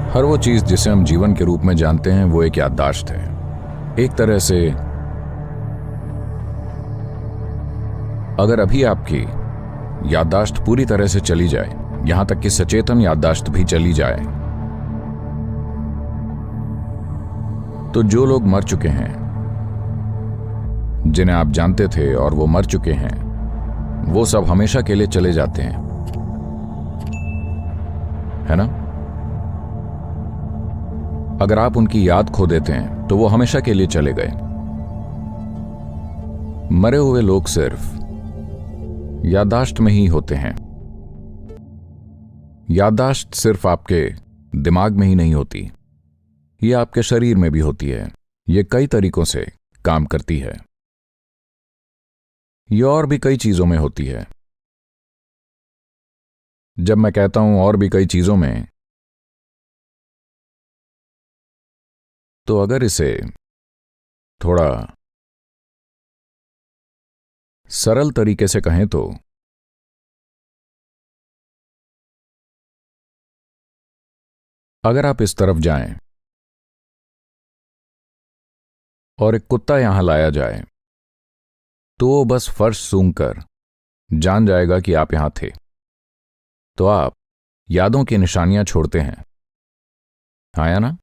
हर वो चीज जिसे हम जीवन के रूप में जानते हैं वो एक याददाश्त है। एक तरह से अगर अभी आपकी याददाश्त पूरी तरह से चली जाए, यहां तक कि सचेतन याददाश्त भी चली जाए, तो जो लोग मर चुके हैं, जिन्हें आप जानते थे और वो मर चुके हैं, वो सब हमेशा के लिए चले जाते हैं, है ना? अगर आप उनकी याद खो देते हैं तो वो हमेशा के लिए चले गए। मरे हुए लोग सिर्फ याददाश्त में ही होते हैं। याददाश्त सिर्फ आपके दिमाग में ही नहीं होती, ये आपके शरीर में भी होती है। ये कई तरीकों से काम करती है। ये और भी कई चीजों में होती है। जब मैं कहता हूं और भी कई चीजों में, तो अगर इसे थोड़ा सरल तरीके से कहें तो अगर आप इस तरफ जाएं और एक कुत्ता यहां लाया जाए, तो वो बस फर्श सूंघकर जान जाएगा कि आप यहां थे। तो आप यादों की निशानियां छोड़ते हैं, आया ना?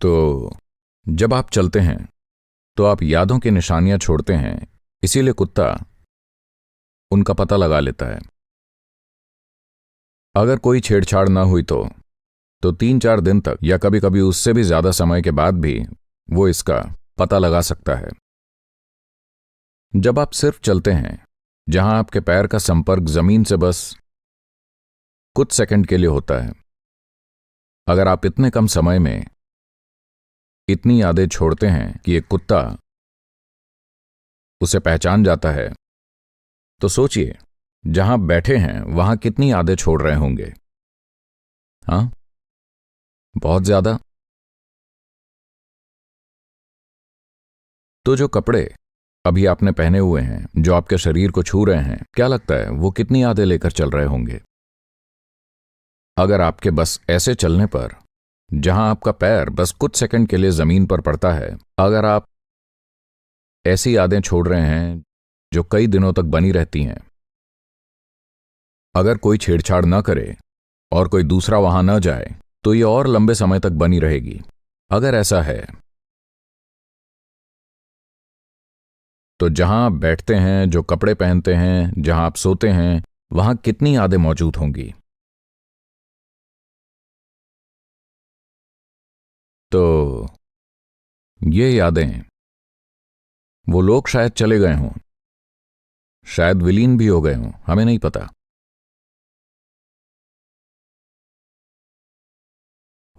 तो जब आप चलते हैं तो आप यादों की निशानियां छोड़ते हैं, इसीलिए कुत्ता उनका पता लगा लेता है। अगर कोई छेड़छाड़ ना हुई तो 3-4 दिन तक या कभी कभी उससे भी ज्यादा समय के बाद भी वो इसका पता लगा सकता है। जब आप सिर्फ चलते हैं, जहां आपके पैर का संपर्क जमीन से बस कुछ सेकंड के लिए होता है, अगर आप इतने कम समय में इतनी यादें छोड़ते हैं कि एक कुत्ता उसे पहचान जाता है, तो सोचिए जहां बैठे हैं वहां कितनी यादें छोड़ रहे होंगे। हाँ, बहुत ज्यादा। तो जो कपड़े अभी आपने पहने हुए हैं, जो आपके शरीर को छू रहे हैं, क्या लगता है वो कितनी यादें लेकर चल रहे होंगे? अगर आपके बस ऐसे चलने पर, जहां आपका पैर बस कुछ सेकंड के लिए जमीन पर पड़ता है, अगर आप ऐसी यादें छोड़ रहे हैं जो कई दिनों तक बनी रहती हैं, अगर कोई छेड़छाड़ न करे और कोई दूसरा वहां न जाए, तो ये और लंबे समय तक बनी रहेगी। अगर ऐसा है तो जहां आप बैठते हैं, जो कपड़े पहनते हैं, जहां आप सोते हैं, वहां कितनी यादें मौजूद होंगी? तो ये यादें, वो लोग शायद चले गए हों, शायद विलीन भी हो गए हों, हमें नहीं पता।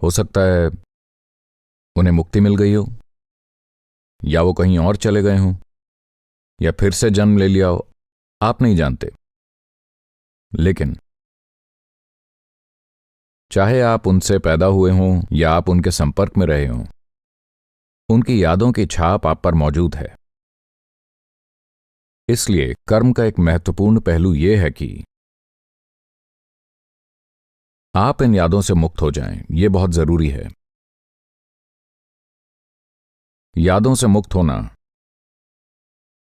हो सकता है उन्हें मुक्ति मिल गई हो, या वो कहीं और चले गए हों, या फिर से जन्म ले लिया हो, आप नहीं जानते। लेकिन चाहे आप उनसे पैदा हुए हों या आप उनके संपर्क में रहे हों, उनकी यादों की छाप आप पर मौजूद है। इसलिए कर्म का एक महत्वपूर्ण पहलू यह है कि आप इन यादों से मुक्त हो जाएं। यह बहुत जरूरी है। यादों से मुक्त होना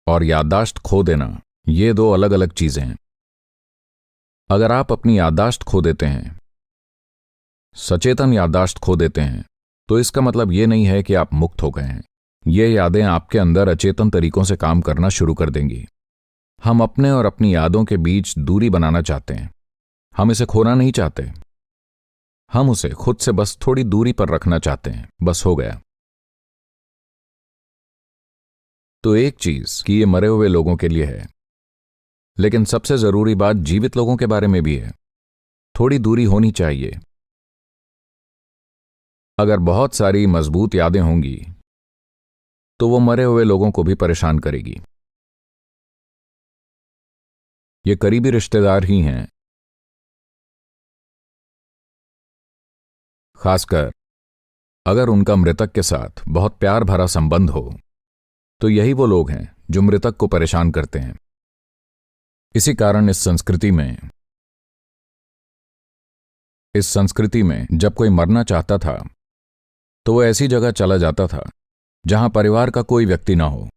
और याददाश्त खो देना, ये दो अलग अलग चीजें हैं। अगर आप अपनी याददाश्त खो देते हैं, सचेतन याददाश्त खो देते हैं, तो इसका मतलब यह नहीं है कि आप मुक्त हो गए हैं। ये यादें आपके अंदर अचेतन तरीकों से काम करना शुरू कर देंगी। हम अपने और अपनी यादों के बीच दूरी बनाना चाहते हैं। हम इसे खोना नहीं चाहते, हम उसे खुद से बस थोड़ी दूरी पर रखना चाहते हैं, बस हो गया। तो एक चीज कि ये मरे हुए लोगों के लिए है, लेकिन सबसे जरूरी बात जीवित लोगों के बारे में भी है। थोड़ी दूरी होनी चाहिए। अगर बहुत सारी मजबूत यादें होंगी तो वो मरे हुए लोगों को भी परेशान करेगी। ये करीबी रिश्तेदार ही हैं, खासकर अगर उनका मृतक के साथ बहुत प्यार भरा संबंध हो, तो यही वो लोग हैं जो मृतक को परेशान करते हैं। इसी कारण इस संस्कृति में इस संस्कृति में जब कोई मरना चाहता था तो वो ऐसी जगह चला जाता था जहां परिवार का कोई व्यक्ति ना हो।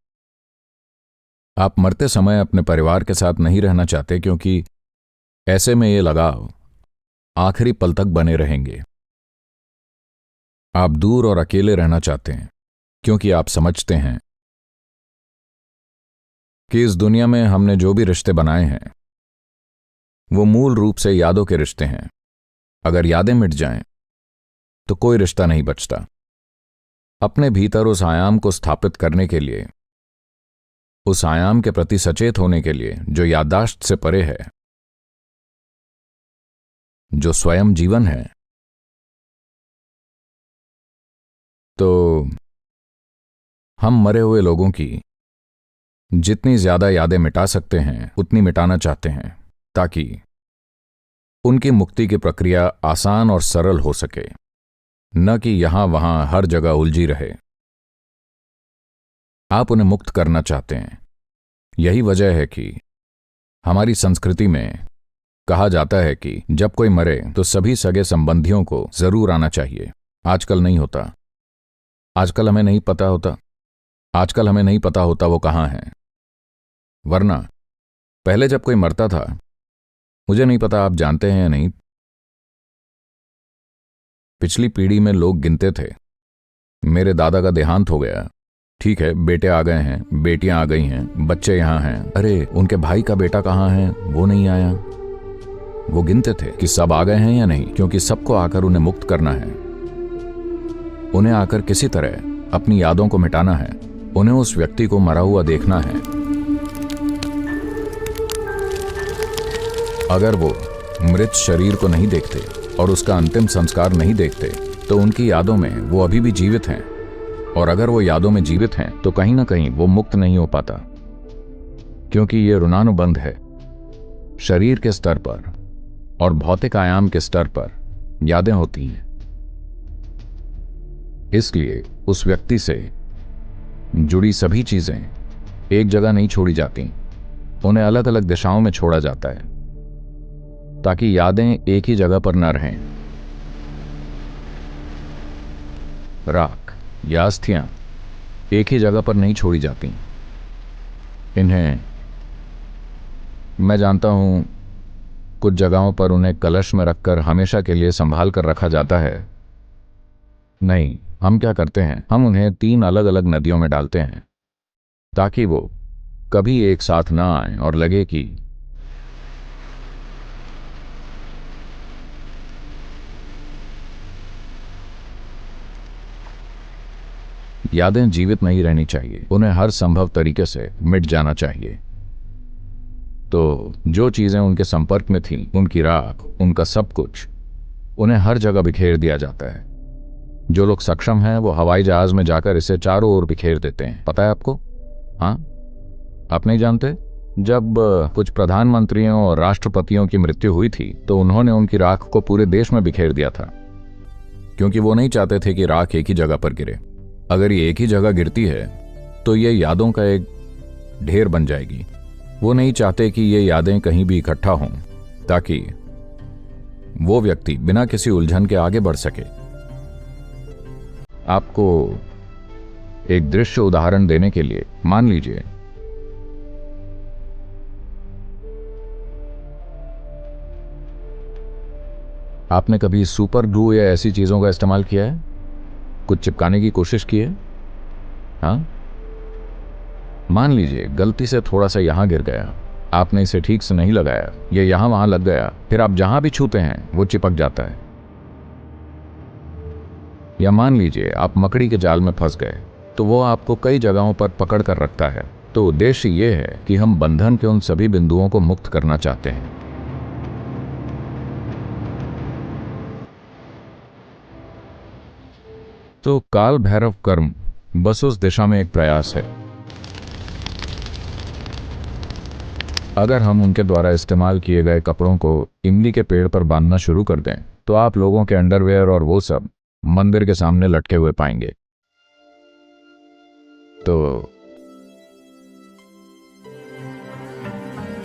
आप मरते समय अपने परिवार के साथ नहीं रहना चाहते क्योंकि ऐसे में ये लगाव आखिरी पल तक बने रहेंगे। आप दूर और अकेले रहना चाहते हैं क्योंकि आप समझते हैं कि इस दुनिया में हमने जो भी रिश्ते बनाए हैं वो मूल रूप से यादों के रिश्ते हैं। अगर यादें मिट जाएं तो कोई रिश्ता नहीं बचता। अपने भीतर उस आयाम को स्थापित करने के लिए, उस आयाम के प्रति सचेत होने के लिए जो याददाश्त से परे है, जो स्वयं जीवन है, तो हम मरे हुए लोगों की जितनी ज्यादा यादें मिटा सकते हैं उतनी मिटाना चाहते हैं ताकि उनकी मुक्ति की प्रक्रिया आसान और सरल हो सके, न कि यहां वहां हर जगह उलझी रहे। आप उन्हें मुक्त करना चाहते हैं। यही वजह है कि हमारी संस्कृति में कहा जाता है कि जब कोई मरे तो सभी सगे संबंधियों को जरूर आना चाहिए। आजकल नहीं होता। आजकल हमें नहीं पता होता वो कहाँ हैं। वरना पहले जब कोई मरता था, मुझे नहीं पता आप जानते हैं या नहीं, पिछली पीढ़ी में लोग गिनते थे, मेरे दादा का देहांत हो गया, ठीक है, बेटे आ गए हैं, बेटियां आ गई हैं, बच्चे यहां हैं, अरे उनके भाई का बेटा कहाँ है, वो नहीं आया। वो गिनते थे कि सब आ गए हैं या नहीं, क्योंकि सबको आकर उन्हें मुक्त करना है। उन्हें आकर किसी तरह अपनी यादों को मिटाना है। उन्हें उस व्यक्ति को मरा हुआ देखना है। अगर वो मृत शरीर को नहीं देखते और उसका अंतिम संस्कार नहीं देखते तो उनकी यादों में वो अभी भी जीवित हैं, और अगर वो यादों में जीवित हैं तो कहीं ना कहीं वो मुक्त नहीं हो पाता, क्योंकि ये ऋणानुबंध है। शरीर के स्तर पर और भौतिक आयाम के स्तर पर यादें होती हैं। इसलिए उस व्यक्ति से जुड़ी सभी चीजें एक जगह नहीं छोड़ी जाती, उन्हें अलग अलग दिशाओं में छोड़ा जाता है ताकि यादें एक ही जगह पर न रहें। राख या अस्थियां एक ही जगह पर नहीं छोड़ी जाती। इन्हें मैं जानता हूं, कुछ जगहों पर उन्हें कलश में रखकर हमेशा के लिए संभाल कर रखा जाता है। नहीं, हम क्या करते हैं, हम उन्हें 3 अलग अलग नदियों में डालते हैं ताकि वो कभी एक साथ ना आए और लगे कि यादें जीवित नहीं रहनी चाहिए, उन्हें हर संभव तरीके से मिट जाना चाहिए। तो जो चीजें उनके संपर्क में थीं, उनकी राख, उनका सब कुछ, उन्हें हर जगह बिखेर दिया जाता है। जो लोग सक्षम हैं वो हवाई जहाज में जाकर इसे चारों ओर बिखेर देते हैं। पता है आपको? हाँ, आप नहीं जानते? जब कुछ प्रधानमंत्रियों और राष्ट्रपतियों की मृत्यु हुई थी तो उन्होंने उनकी राख को पूरे देश में बिखेर दिया था, क्योंकि वो नहीं चाहते थे कि राख एक ही जगह पर गिरे। अगर ये एक ही जगह गिरती है तो ये यादों का एक ढेर बन जाएगी। वो नहीं चाहते कि ये यादें कहीं भी इकट्ठा हों ताकि वो व्यक्ति बिना किसी उलझन के आगे बढ़ सके। आपको एक दृश्य उदाहरण देने के लिए, मान लीजिए आपने कभी सुपर ग्लू या ऐसी चीजों का इस्तेमाल किया है? कुछ चिपकाने की कोशिश की है? हाँ, मान लीजिए गलती से थोड़ा सा यहां गिर गया, आपने इसे ठीक से नहीं लगाया, ये यहां वहां लग गया, फिर आप जहां भी छूते हैं वो चिपक जाता है। या मान लीजिए आप मकड़ी के जाल में फंस गए, तो वो आपको कई जगहों पर पकड़ कर रखता है। तो उद्देश्य ये है कि हम बंधन के उन सभी बिंदुओं को मुक्त करना चाहते हैं। तो काल भैरव कर्म बस उस दिशा में एक प्रयास है। अगर हम उनके द्वारा इस्तेमाल किए गए कपड़ों को इमली के पेड़ पर बांधना शुरू कर दें तो आप लोगों के अंडरवेयर और वो सब मंदिर के सामने लटके हुए पाएंगे। तो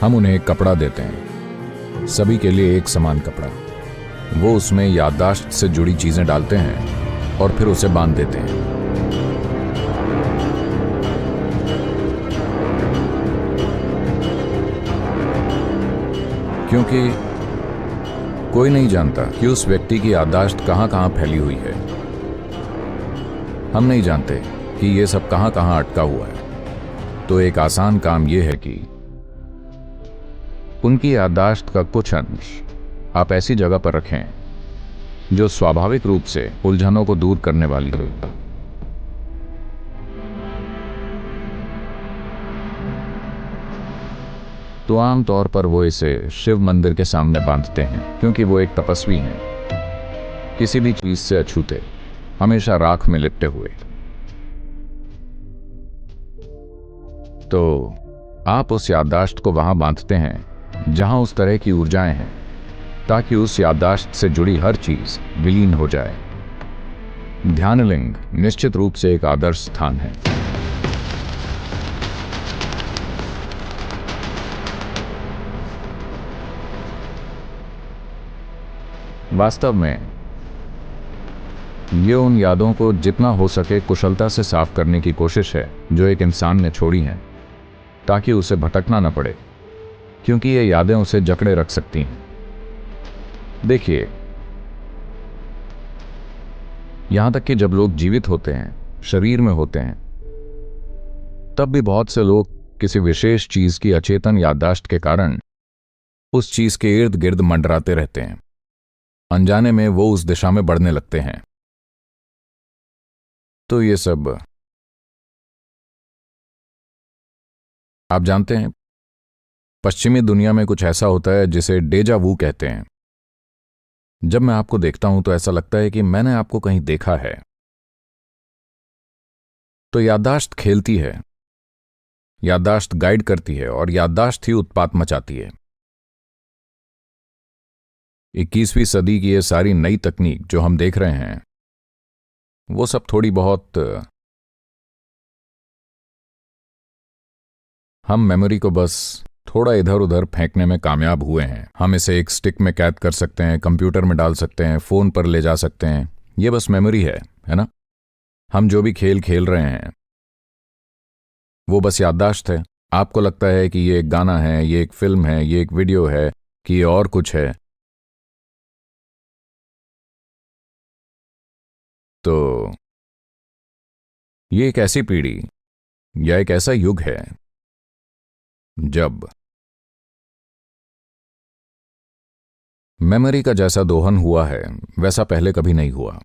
हम उन्हें एक कपड़ा देते हैं, सभी के लिए एक समान कपड़ा। वो उसमें याददाश्त से जुड़ी चीजें डालते हैं और फिर उसे बांध देते हैं। क्योंकि कोई नहीं जानता कि उस व्यक्ति की याददाश्त कहां कहां फैली हुई है। हम नहीं जानते कि ये सब कहां कहां अटका हुआ है। तो एक आसान काम यह है कि उनकी याददाश्त का कुछ अंश आप ऐसी जगह पर रखें जो स्वाभाविक रूप से उलझनों को दूर करने वाली हो। तो आमतौर पर वो इसे शिव मंदिर के सामने बांधते हैं, क्योंकि वो एक तपस्वी हैं, किसी भी चीज से अछूते, हमेशा राख में लिपटे हुए। तो आप उस याददाश्त को वहां बांधते हैं जहां उस तरह की ऊर्जाएं हैं, ताकि उस याददाश्त से जुड़ी हर चीज विलीन हो जाए। ध्यानलिंग निश्चित रूप से एक आदर्श स्थान है। वास्तव में ये उन यादों को जितना हो सके कुशलता से साफ करने की कोशिश है जो एक इंसान ने छोड़ी हैं, ताकि उसे भटकना न पड़े, क्योंकि ये यादें उसे जकड़े रख सकती हैं। देखिए, यहां तक कि जब लोग जीवित होते हैं, शरीर में होते हैं, तब भी बहुत से लोग किसी विशेष चीज की अचेतन याददाश्त के कारण उस चीज के इर्द गिर्द मंडराते रहते हैं। अनजाने में वो उस दिशा में बढ़ने लगते हैं। तो ये सब आप जानते हैं, पश्चिमी दुनिया में कुछ ऐसा होता है जिसे डेजा वू कहते हैं। जब मैं आपको देखता हूं तो ऐसा लगता है कि मैंने आपको कहीं देखा है। तो याददाश्त खेलती है, याददाश्त गाइड करती है और याददाश्त ही उत्पात मचाती है। 21वीं सदी की ये सारी नई तकनीक जो हम देख रहे हैं, वो सब थोड़ी बहुत हम मेमोरी को बस थोड़ा इधर उधर फेंकने में कामयाब हुए हैं। हम इसे एक स्टिक में कैद कर सकते हैं, कंप्यूटर में डाल सकते हैं, फोन पर ले जा सकते हैं। ये बस मेमोरी है ना? हम जो भी खेल खेल रहे हैं वो बस याददाश्त है। आपको लगता है कि ये एक गाना है, ये एक फिल्म है, ये एक वीडियो है, कि ये और कुछ है। तो ये एक ऐसी पीढ़ी या एक ऐसा युग है जब मेमोरी का जैसा दोहन हुआ है वैसा पहले कभी नहीं हुआ।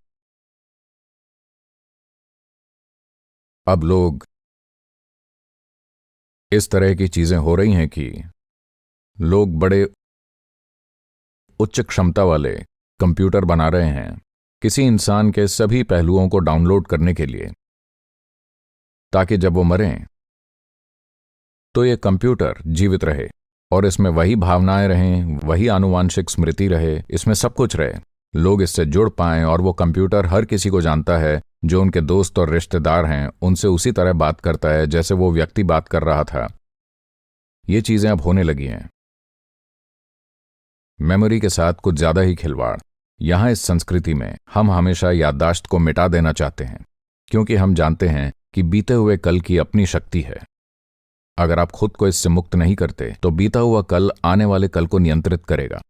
अब लोग इस तरह की चीजें हो रही हैं कि लोग बड़े उच्च क्षमता वाले कंप्यूटर बना रहे हैं किसी इंसान के सभी पहलुओं को डाउनलोड करने के लिए, ताकि जब वो मरें तो ये कंप्यूटर जीवित रहे और इसमें वही भावनाएं रहें, वही आनुवांशिक स्मृति रहे, इसमें सब कुछ रहे। लोग इससे जुड़ पाएं और वो कंप्यूटर हर किसी को जानता है, जो उनके दोस्त और रिश्तेदार हैं उनसे उसी तरह बात करता है जैसे वो व्यक्ति बात कर रहा था। ये चीजें अब होने लगी हैं। मेमोरी के साथ कुछ ज्यादा ही खिलवाड़। यहां इस संस्कृति में हम हमेशा याददाश्त को मिटा देना चाहते हैं, क्योंकि हम जानते हैं कि बीते हुए कल की अपनी शक्ति है। अगर आप खुद को इससे मुक्त नहीं करते तो बीता हुआ कल आने वाले कल को नियंत्रित करेगा।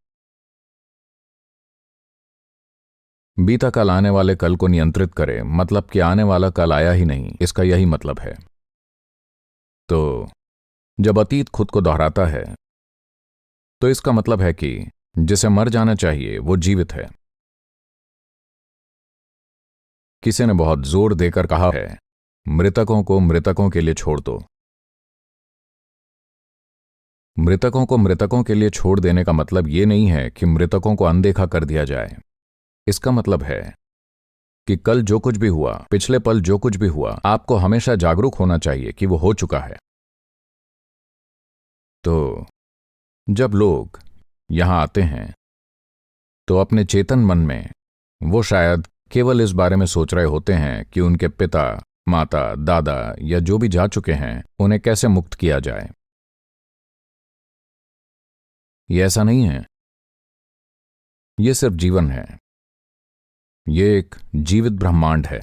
बीता कल आने वाले कल को नियंत्रित करे मतलब कि आने वाला कल आया ही नहीं, इसका यही मतलब है। तो जब अतीत खुद को दोहराता है तो इसका मतलब है कि जिसे मर जाना चाहिए वो जीवित है। किसी ने बहुत जोर देकर कहा है, मृतकों को मृतकों के लिए छोड़ दो। मृतकों को मृतकों के लिए छोड़ देने का मतलब ये नहीं है कि मृतकों को अनदेखा कर दिया जाए। इसका मतलब है कि कल जो कुछ भी हुआ, पिछले पल जो कुछ भी हुआ, आपको हमेशा जागरूक होना चाहिए कि वो हो चुका है। तो जब लोग यहां आते हैं तो अपने चेतन मन में वो शायद केवल इस बारे में सोच रहे होते हैं कि उनके पिता, माता, दादा या जो भी जा चुके हैं उन्हें कैसे मुक्त किया जाए। ये ऐसा नहीं है। ये सिर्फ जीवन है। ये एक जीवित ब्रह्मांड है।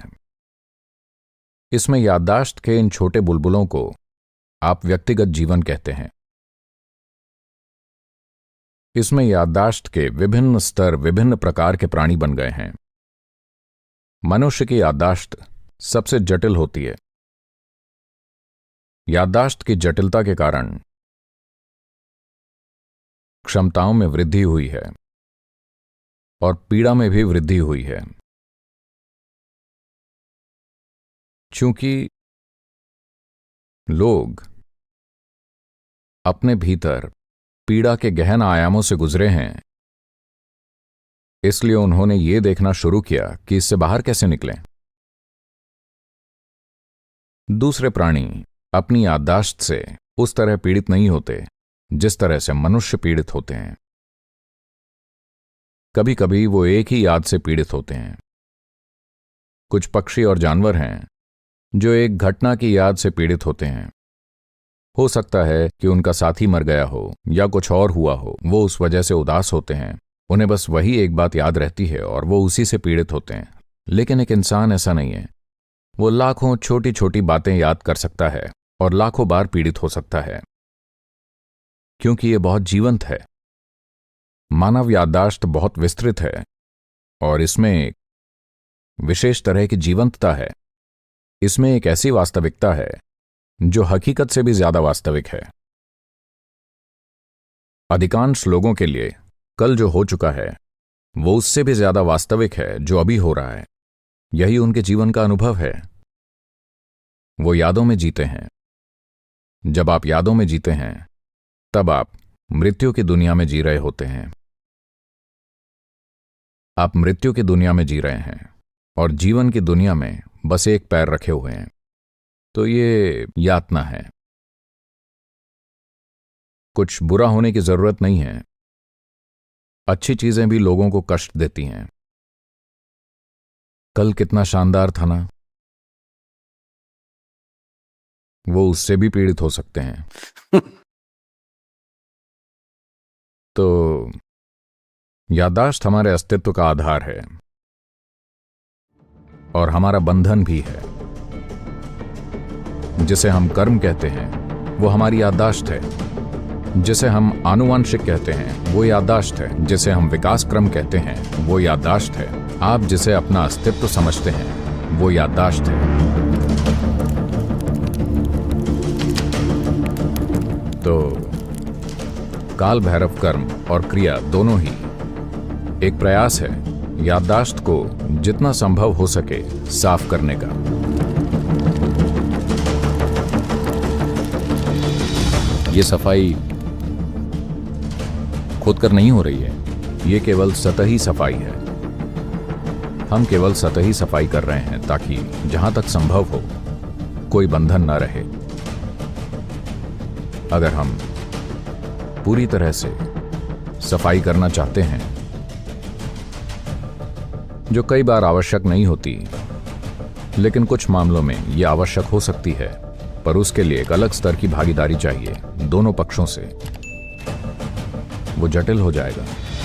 इसमें याददाश्त के इन छोटे बुलबुलों को आप व्यक्तिगत जीवन कहते हैं। इसमें याददाश्त के विभिन्न स्तर विभिन्न प्रकार के प्राणी बन गए हैं। मनुष्य की याददाश्त सबसे जटिल होती है। याददाश्त की जटिलता के कारण क्षमताओं में वृद्धि हुई है और पीड़ा में भी वृद्धि हुई है। चूंकि लोग अपने भीतर पीड़ा के गहन आयामों से गुजरे हैं, इसलिए उन्होंने ये देखना शुरू किया कि इससे बाहर कैसे निकलें। दूसरे प्राणी अपनी याददाश्त से उस तरह पीड़ित नहीं होते जिस तरह से मनुष्य पीड़ित होते हैं। कभी कभी वो एक ही याद से पीड़ित होते हैं। कुछ पक्षी और जानवर हैं जो एक घटना की याद से पीड़ित होते हैं। हो सकता है कि उनका साथी मर गया हो या कुछ और हुआ हो, वो उस वजह से उदास होते हैं। उन्हें बस वही एक बात याद रहती है और वो उसी से पीड़ित होते हैं। लेकिन एक इंसान ऐसा नहीं है। वो लाखों छोटी छोटी बातें याद कर सकता है और लाखों बार पीड़ित हो सकता है, क्योंकि ये बहुत जीवंत है। मानव याददाश्त बहुत विस्तृत है और इसमें एक विशेष तरह की जीवंतता है। इसमें एक ऐसी वास्तविकता है जो हकीकत से भी ज्यादा वास्तविक है। अधिकांश लोगों के लिए कल जो हो चुका है वो उससे भी ज्यादा वास्तविक है जो अभी हो रहा है। यही उनके जीवन का अनुभव है। वो यादों में जीते हैं। जब आप यादों में जीते हैं तब आप मृत्यु की दुनिया में जी रहे होते हैं। आप मृत्यु की दुनिया में जी रहे हैं और जीवन की दुनिया में बस एक पैर रखे हुए हैं। तो ये यातना है। कुछ बुरा होने की जरूरत नहीं है। अच्छी चीजें भी लोगों को कष्ट देती हैं। कल कितना शानदार था ना, वो उससे भी पीड़ित हो सकते हैं। तो याददाश्त हमारे अस्तित्व का आधार है और हमारा बंधन भी है। जिसे हम कर्म कहते हैं वो हमारी याददाश्त है। जिसे हम आनुवंशिक कहते हैं वो याददाश्त है। जिसे हम विकास क्रम कहते हैं वो याददाश्त है। आप जिसे अपना अस्तित्व समझते हैं वो याददाश्त है। तो काल भैरव कर्म और क्रिया दोनों ही एक प्रयास है याददाश्त को जितना संभव हो सके साफ करने का। ये सफाई खोदकर नहीं हो रही है। ये केवल सतही सफाई है। हम केवल सतही सफाई कर रहे हैं ताकि जहां तक संभव हो कोई बंधन ना रहे। अगर हम पूरी तरह से सफाई करना चाहते हैं, जो कई बार आवश्यक नहीं होती, लेकिन कुछ मामलों में यह आवश्यक हो सकती है, पर उसके लिए एक अलग स्तर की भागीदारी चाहिए दोनों पक्षों से। वो जटिल हो जाएगा।